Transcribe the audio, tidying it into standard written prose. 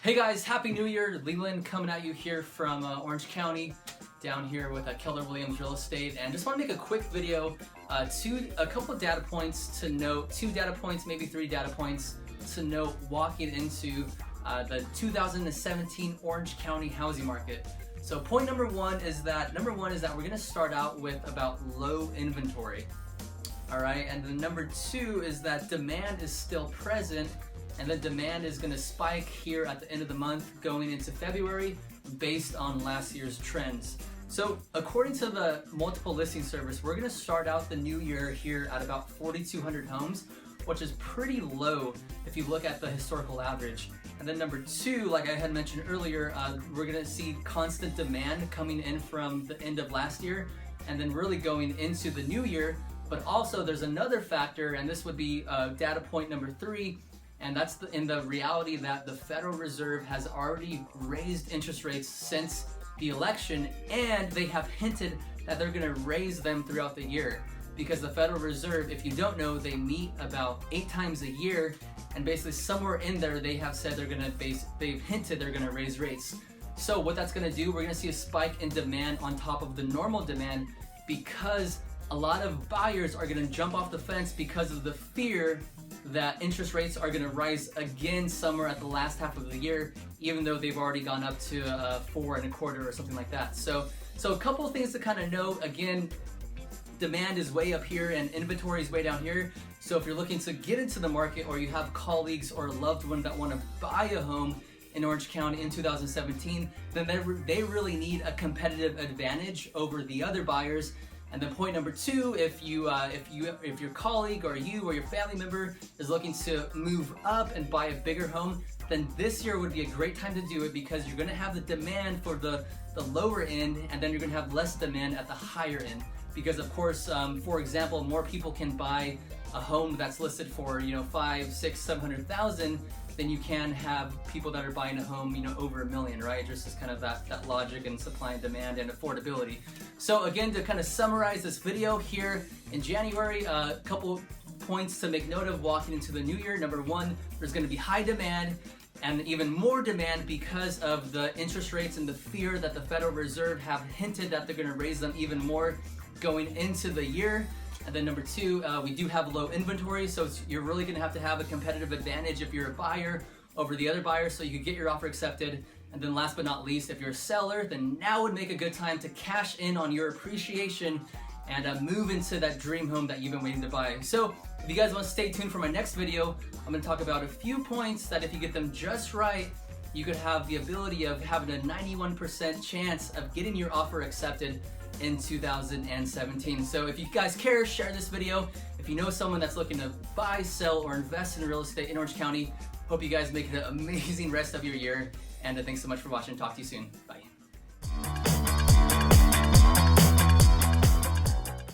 Hey guys, Happy New Year. Leland coming at you here from Orange County, down here with Keller Williams Real Estate, and just want to make a quick video, a couple of data points to note, 2 data points, maybe 3 data points to note walking into the 2017 Orange County housing market. So point number one is that we're going to start out with about low inventory. All right, and then number 2 is that demand is still present, and the demand is going to spike here at the end of the month going into February based on last year's trends. So according to the multiple listing service, we're going to start out the new year here at about 4,200 homes, which is pretty low if you look at the historical average. And then number 2, like I had mentioned earlier, we're going to see constant demand coming in from the end of last year and then really going into the new year. But also there's another factor, and this would be data point number 3, and that's in the reality that the Federal Reserve has already raised interest rates since the election, and they have hinted that they're going to raise them throughout the year. Because the Federal Reserve, if you don't know, they meet about 8 times a year, and basically somewhere in there they have said they've hinted they're going to raise rates. So what that's going to do, we're going to see a spike in demand on top of the normal demand, because a lot of buyers are going to jump off the fence because of the fear that interest rates are going to rise again somewhere at the last half of the year, even though they've already gone up to 4.25 or something like that. So a couple of things to kind of know. Again, demand is way up here and inventory is way down here. So if you're looking to get into the market, or you have colleagues or a loved one that want to buy a home in Orange County in 2017, then they really need a competitive advantage over the other buyers. And then point number 2, if your colleague or you or your family member is looking to move up and buy a bigger home, then this year would be a great time to do it, because you're going to have the demand for the lower end, and then you're going to have less demand at the higher end. Because of course, for example, more people can buy a home that's listed for 500,000, 600,000, 700,000 than you can have people that are buying a home over $1 million, right? Just as kind of that logic and supply and demand and affordability. So again, to kind of summarize this video here in January, a couple points to make note of walking into the new year. Number 1, there's going to be high demand, and even more demand because of the interest rates and the fear that the Federal Reserve have hinted that they're going to raise them even more going into the year. And then number 2, we do have low inventory, so you're really going to have a competitive advantage if you're a buyer over the other buyer, so you can get your offer accepted. And then last but not least, if you're a seller, then now would make a good time to cash in on your appreciation and move into that dream home that you've been waiting to buy. So if you guys want to stay tuned for my next video, I'm going to talk about a few points that if you get them just right, you could have the ability of having a 91% chance of getting your offer accepted in 2017. So if you guys care, share this video. If you know someone that's looking to buy, sell, or invest in real estate in Orange County, hope you guys make an amazing rest of your year. And thanks so much for watching. Talk to you soon. Bye.